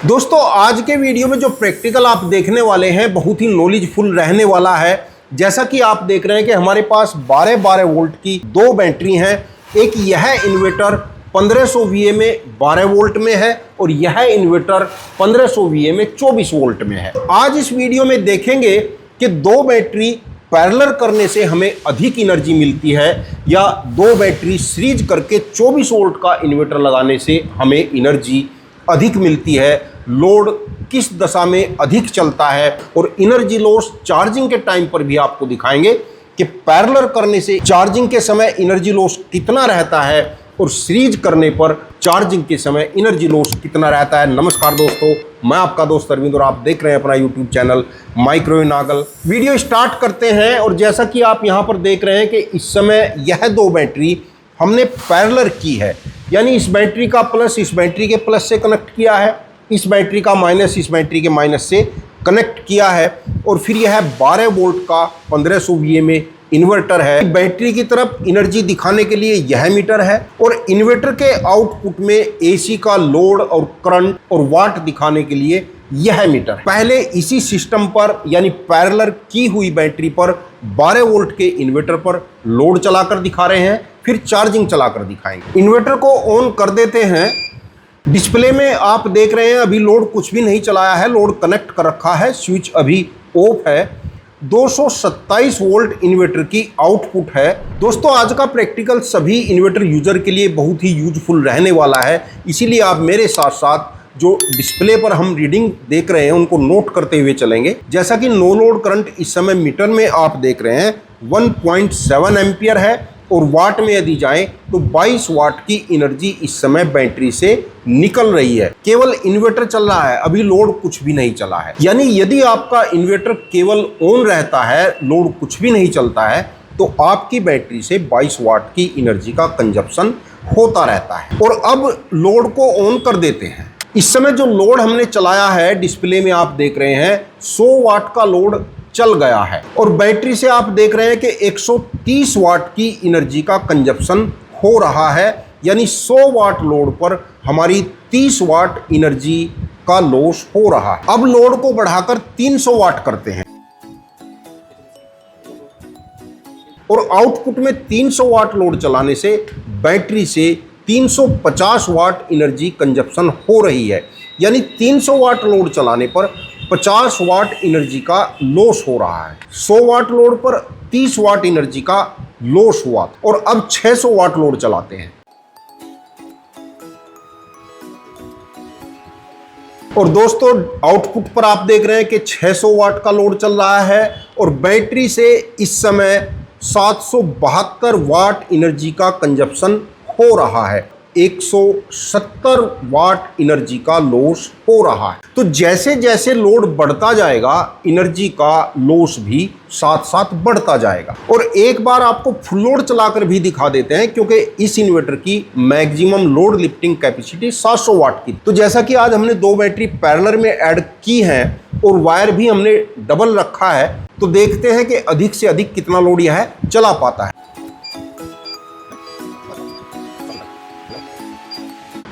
दोस्तों आज के वीडियो में जो प्रैक्टिकल आप देखने वाले हैं बहुत ही नॉलेजफुल रहने वाला है। जैसा कि आप देख रहे हैं कि हमारे पास 12 वोल्ट की दो बैटरी हैं। एक यह इन्वर्टर 1500 VA में 12 वोल्ट में है और यह इन्वर्टर 1500 VA में 24 वोल्ट में है। आज इस वीडियो में देखेंगे कि दो बैटरी पैरेलल करने से हमें अधिक एनर्जी मिलती है या दो बैटरी सीरीज करके 24 वोल्ट का इन्वर्टर लगाने से हमें एनर्जी अधिक मिलती है, लोड किस दशा में अधिक चलता है और एनर्जी लॉस चार्जिंग के टाइम पर भी आपको दिखाएंगे कि पैरेलल करने से चार्जिंग के समय एनर्जी लॉस कितना रहता है और सीरीज करने पर चार्जिंग के समय एनर्जी लॉस कितना रहता है। नमस्कार दोस्तों, मैं आपका दोस्त अरविंद और आप देख रहे हैं अपना YouTube channel microwave Nagal. Video start करते हैं और जैसा कि आप यहाँ पर देख रहे हैं कि इस समय यह दो बैटरी हमने पैरेलल की है, यानी इस बैटरी का प्लस इस बैटरी के प्लस से कनेक्ट किया है, इस बैटरी का माइनस इस बैटरी के माइनस से कनेक्ट किया है और फिर यह 12 वोल्ट का 1500 VA में इन्वर्टर है। बैटरी की तरफ एनर्जी दिखाने के लिए यह मीटर है और इन्वर्टर के आउटपुट में AC का लोड और करंट और वाट दिखाने के लिए यह मीटर है। पहले इसी सिस्टम पर यानी पैरेलल की हुई बैटरी पर 12 वोल्ट के इन्वर्टर पर लोड चलाकर दिखा रहे हैं, फिर चार्जिंग चलाकर दिखाएंगे। इन्वर्टर को ऑन कर देते हैं। डिस्प्ले में आप देख रहे हैं अभी लोड कुछ भी नहीं चलाया है, लोड कनेक्ट कर रखा है, स्विच अभी ऑफ है। 227 वोल्ट इन्वर्टर की आउटपुट है। दोस्तों आज का प्रैक्टिकल सभी इन्वर्टर यूजर के लिए बहुत ही यूजफुल रहने वाला है, इसीलिए आप मेरे साथ साथ जो डिस्प्ले पर हम रीडिंग देख रहे हैं उनको नोट करते हुए चलेंगे। जैसा कि नो लोड करंट इस समय मीटर में आप देख रहे हैं 1.7 एम्पियर है और वाट में यदि जाएं तो 22 वाट की एनर्जी इस समय बैटरी से निकल रही है। केवल इन्वर्टर चल रहा है, अभी लोड कुछ भी नहीं चला है। यानी यदि आपका इन्वर्टर केवल ऑन रहता है, लोड कुछ भी नहीं चलता है, तो आपकी बैटरी से 22 वाट की एनर्जी का कंजप्शन होता रहता है। और अब लोड को ऑन कर देते हैं। इस समय जो लोड हमने चलाया है डिस्प्ले में आप देख रहे हैं 100 वाट का लोड चल गया है और बैटरी से आप देख रहे हैं कि 130 वाट की एनर्जी का कंजप्शन हो रहा है, यानी 100 वाट लोड पर हमारी 30 वाट एनर्जी का लॉस हो रहा है। अब लोड को बढ़ाकर 300 वाट करते हैं और आउटपुट में 300 वाट लोड चलाने से बैटरी से 350 वाट एनर्जी कंजप्शन हो रही है, यानी 300 वाट लोड चलाने पर 50 वाट एनर्जी का लॉस हो रहा है। 100 वाट लोड पर 30 वाट एनर्जी का लॉस हुआ और अब 600 वाट लोड चलाते हैं और दोस्तों आउटपुट पर आप देख रहे हैं कि 600 वाट का लोड चल रहा है और बैटरी से इस समय 772 वाट एनर्जी का कंजप्शन हो रहा है, 170 वाट एनर्जी का लॉस हो रहा है। तो जैसे जैसे लोड बढ़ता जाएगा एनर्जी का लॉस भी साथ साथ बढ़ता जाएगा। और एक बार आपको फुल लोड चलाकर भी दिखा देते हैं क्योंकि इस इन्वर्टर की मैक्सिमम लोड लिफ्टिंग कैपेसिटी 700 वाट की। तो जैसा कि आज हमने दो बैटरी पैरेलल में ऐड की है और वायर भी हमने डबल रखा है, तो देखते हैं कि अधिक से अधिक कितना लोड यह चला पाता है।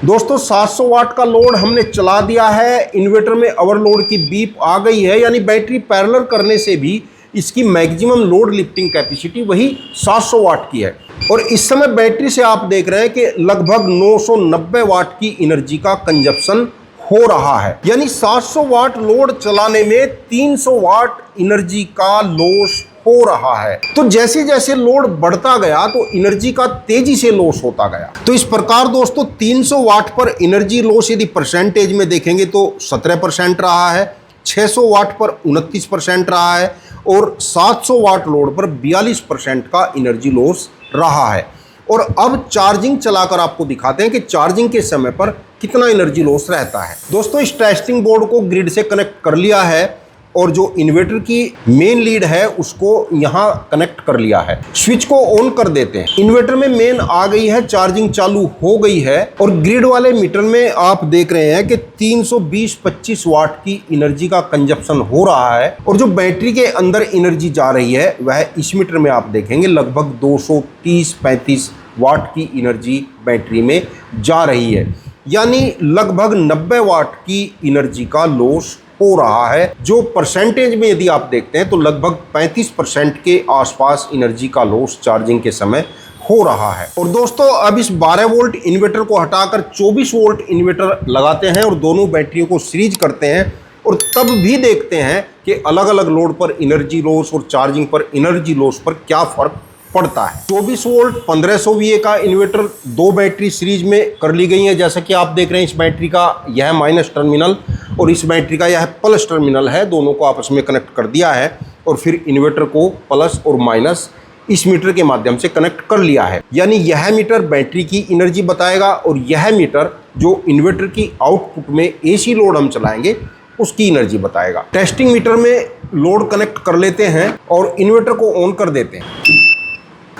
दोस्तों 700 वाट का लोड हमने चला दिया है, इन्वर्टर में ओवरलोड की बीप आ गई है, यानी बैटरी पैरेलल करने से भी इसकी मैक्सिमम लोड लिफ्टिंग कैपेसिटी वही 700 वाट की है। और इस समय बैटरी से आप देख रहे हैं कि लगभग 990 वाट की एनर्जी का कंजप्शन हो रहा है, यानी 700 वाट लोड चलाने में 300 वाट एनर्जी का लॉस हो रहा है। तो जैसे जैसे लोड बढ़ता गया तो एनर्जी का तेजी से लॉस होता गया। तो इस प्रकार दोस्तों 300 वाट पर एनर्जी लॉस यदि परसेंटेज में देखेंगे तो 17% रहा है, 600 वाट पर 29% रहा है और 700 वाट लोड पर 42% का एनर्जी लॉस रहा है। और अब चार्जिंग चलाकर आपको दिखाते हैं कि चार्जिंग के समय पर कितना एनर्जी लॉस रहता है। दोस्तों इस टेस्टिंग बोर्ड को ग्रिड से कनेक्ट कर लिया है और जो इन्वर्टर की मेन लीड है उसको यहाँ कनेक्ट कर लिया है। स्विच को ऑन कर देते हैं। इन्वर्टर में मेन आ गई है, चार्जिंग चालू हो गई है और ग्रिड वाले मीटर में आप देख रहे हैं कि 320-25 वाट की एनर्जी का कंजप्शन हो रहा है और जो बैटरी के अंदर एनर्जी जा रही है वह इस मीटर में आप देखेंगे लगभग 230-35 वाट की एनर्जी बैटरी में जा रही है। यानी लगभग 90 वाट की एनर्जी का लॉस हो रहा है, जो परसेंटेज में यदि आप देखते हैं तो लगभग 35% के आसपास एनर्जी का लॉस चार्जिंग के समय हो रहा है। और दोस्तों अब इस 12 वोल्ट इन्वर्टर को हटाकर 24 वोल्ट इन्वर्टर लगाते हैं और दोनों बैटरियों को सीरीज करते हैं और तब भी देखते हैं कि अलग अलग लोड पर एनर्जी लॉस और चार्जिंग पर एनर्जी लॉस पर क्या फर्क पड़ता है। 24 वोल्ट 1500 VA का इन्वर्टर दो बैटरी सीरीज में कर ली गई है। जैसा कि आप देख रहे हैं इस बैटरी का यह माइनस टर्मिनल और इस बैटरी का यह प्लस टर्मिनल है, दोनों को आपस में कनेक्ट कर दिया है और फिर इन्वर्टर को प्लस और माइनस इस मीटर के माध्यम से कनेक्ट कर लिया है। यानी यह मीटर बैटरी की एनर्जी बताएगा और यह मीटर जो इन्वर्टर की आउटपुट में AC लोड हम चलाएंगे उसकी एनर्जी बताएगा। टेस्टिंग मीटर में लोड कनेक्ट कर लेते हैं और इन्वर्टर को ऑन कर देते हैं।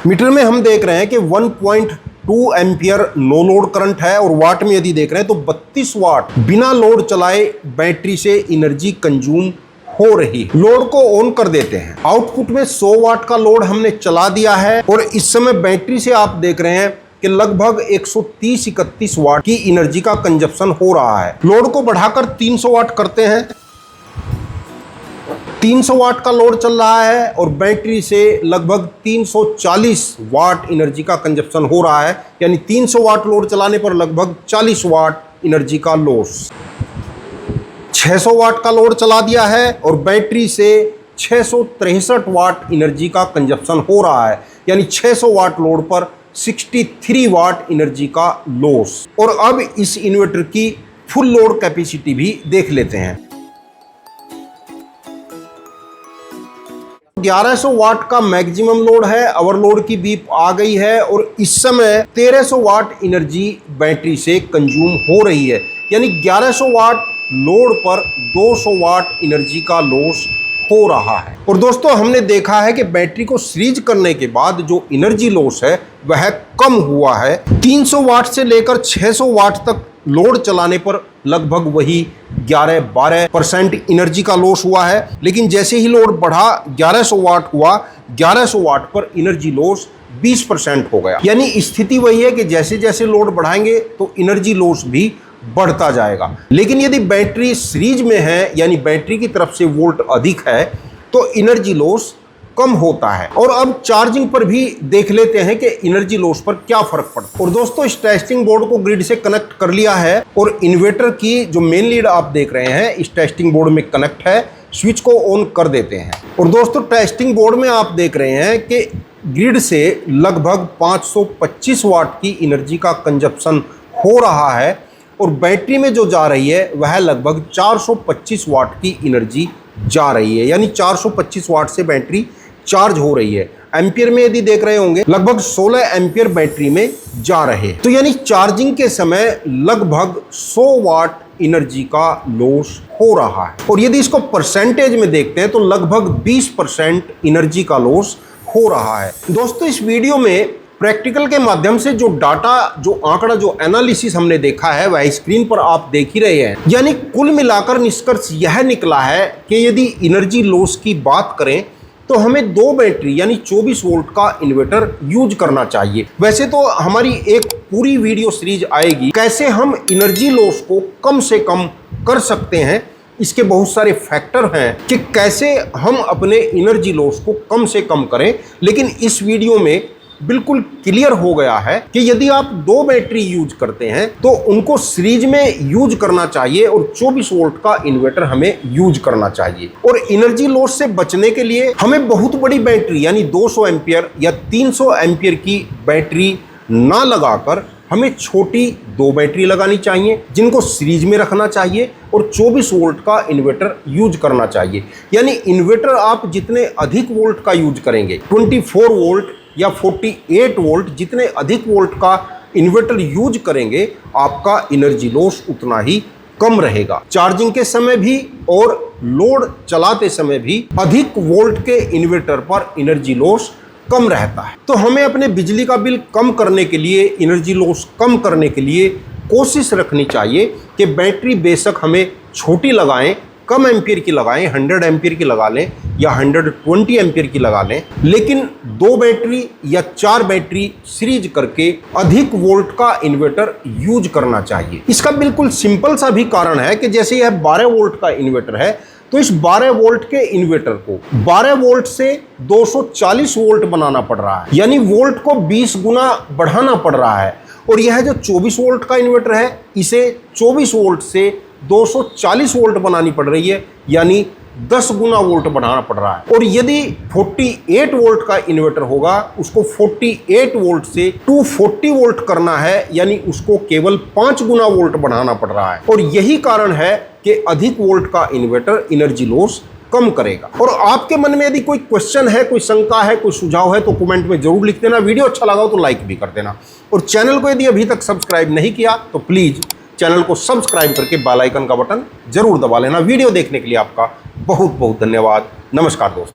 मीटर में हम देख रहे हैं कि 1.2 एम्पियर नो लोड करंट है और वाट में यदि देख रहे हैं तो 32 वाट बिना लोड चलाए बैटरी से एनर्जी कंज्यूम हो रही। लोड को ऑन कर देते हैं। आउटपुट में 100 वाट का लोड हमने चला दिया है और इस समय बैटरी से आप देख रहे हैं कि लगभग 130-31 वाट की एनर्जी का कंजप्शन हो रहा है। लोड को बढ़ाकर 300 वाट करते हैं। 300 वाट का लोड चल रहा है और बैटरी से लगभग 340 वाट एनर्जी का कंजप्शन हो रहा है, यानी 300 वाट लोड चलाने पर लगभग 40 वाट एनर्जी का लॉस। 600 वाट का लोड चला दिया है और बैटरी से 663 वाट एनर्जी का कंजप्शन हो रहा है, यानी 600 वाट लोड पर 63 वाट एनर्जी का लॉस। और अब इस इन्वर्टर की फुल लोड कैपेसिटी भी देख लेते हैं। 1100 वाट का मैक्सिमम लोड है, ओवरलोड की बीप आ गई है और इस समय 1300 वाट एनर्जी बैटरी से कंज्यूम हो रही है, यानी 1100 वाट लोड पर 200 वाट एनर्जी का लॉस हो रहा है। और दोस्तों हमने देखा है कि बैटरी को सीरीज करने के बाद जो एनर्जी लॉस है वह कम हुआ है। 300 वाट से लेकर 600 वाट तक लोड चलाने पर लगभग वही 11-12% एनर्जी का लॉस हुआ है, लेकिन जैसे ही लोड बढ़ा 1100 वाट हुआ, 1100 वाट पर एनर्जी लॉस 20% हो गया। यानी स्थिति वही है कि जैसे जैसे लोड बढ़ाएंगे तो एनर्जी लॉस भी बढ़ता जाएगा। लेकिन यदि बैटरी सीरीज में है यानी बैटरी की तरफ से वोल्ट अधिक है तो एनर्जी लॉस कम होता है। और अब चार्जिंग पर भी देख लेते हैं कि एनर्जी लॉस पर क्या फर्क पड़ता है। और दोस्तों इस टेस्टिंग बोर्ड को ग्रिड से कनेक्ट कर लिया है और इन्वर्टर की जो मेन लीड आप देख रहे हैं इस टेस्टिंग बोर्ड में कनेक्ट है। स्विच को ऑन कर देते हैं और दोस्तों टेस्टिंग बोर्ड में आप देख रहे हैं कि ग्रिड से लगभग 525 वाट की एनर्जी का कंजप्शन हो रहा है और बैटरी में जो जा रही है वह लगभग 425 वाट की एनर्जी जा रही है, यानी 425 वाट से बैटरी चार्ज हो रही है। एम्पियर में यदि देख रहे होंगे लगभग 16 एम्पियर बैटरी में जा रहे हैं। तो यानी चार्जिंग के समय लगभग 100 वाट एनर्जी का लॉस हो रहा है। और यदि इसको परसेंटेज में देखते हैं तो लगभग 20% एनर्जी का लॉस हो रहा है। दोस्तों इस वीडियो में प्रैक्टिकल के माध्यम से जो डाटा, जो आंकड़ा, जो एनालिसिस हमने देखा है वह स्क्रीन पर आप देख ही रहे हैं। यानी कुल मिलाकर निष्कर्ष यह निकला है कि यदि एनर्जी लॉस की बात करें तो हमें दो बैटरी यानी 24 वोल्ट का इन्वर्टर यूज करना चाहिए। वैसे तो हमारी एक पूरी वीडियो सीरीज आएगी कैसे हम एनर्जी लॉस को कम से कम कर सकते हैं। इसके बहुत सारे फैक्टर हैं कि कैसे हम अपने एनर्जी लॉस को कम से कम करें, लेकिन इस वीडियो में बिल्कुल क्लियर हो गया है कि यदि आप दो बैटरी यूज करते हैं तो उनको सीरीज में यूज करना चाहिए और 24 वोल्ट का इन्वर्टर हमें यूज करना चाहिए। और एनर्जी लॉस से बचने के लिए हमें बहुत बड़ी बैटरी यानी 200 एम्पियर या 300 एम्पियर की बैटरी ना लगाकर हमें छोटी दो बैटरी लगानी चाहिए जिनको सीरीज में रखना चाहिए और 24 वोल्ट का इन्वर्टर यूज करना चाहिए। यानी इन्वर्टर आप जितने अधिक वोल्ट का यूज करेंगे, 24 वोल्ट या 48 वोल्ट, जितने अधिक वोल्ट का इन्वर्टर यूज करेंगे आपका एनर्जी लॉस उतना ही कम रहेगा। चार्जिंग के समय भी और लोड चलाते समय भी अधिक वोल्ट के इन्वर्टर पर एनर्जी लॉस कम रहता है। तो हमें अपने बिजली का बिल कम करने के लिए, एनर्जी लॉस कम करने के लिए कोशिश रखनी चाहिए कि बैटरी बेशक हमें छोटी लगाएं कम एम्पियर की लगाएं, 100 एम्पियर की लगा लें या 120 एम्पियर की लगा लें, लेकिन 2 बैटरी या 4 बैटरी सीरीज करके अधिक वोल्ट का इन्वर्टर यूज करना चाहिए। इसका बिल्कुल सिंपल सा भी कारण है कि जैसे यह 12 वोल्ट का इन्वर्टर है, तो इस 12 वोल्ट के इन्वर्टर को 12 वोल्ट से 240 वोल्ट बनाना पड़ रहा है, यानी वोल्ट को 20 गुना बढ़ाना पड़ रहा है। और यह जो 24 वोल्ट का इन्वर्टर है, इसे 24 वोल्ट से 240 वोल्ट बनानी पड़ रही है, यानी 10 गुना वोल्ट बढ़ाना पड़ रहा है। और यदि 48 वोल्ट का इन्वर्टर होगा, उसको 48 वोल्ट से 240 वोल्ट करना है, यानी उसको केवल 5 गुना वोल्ट बढ़ाना पड़ रहा है। और यही कारण है कि अधिक वोल्ट का इन्वर्टर एनर्जी लॉस कम करेगा। और आपके मन में यदि कोई क्वेश्चन है, कोई शंका है, कोई सुझाव है, तो कमेंट में जरूर लिख देना। वीडियो अच्छा लगा हो तो लाइक भी कर देना। और चैनल को यदि अभी तक सब्सक्राइब नहीं किया तो प्लीज चैनल को सब्सक्राइब करके बेल आइकन का बटन जरूर दबा लेना। वीडियो देखने के लिए आपका बहुत बहुत धन्यवाद। नमस्कार दोस्तों।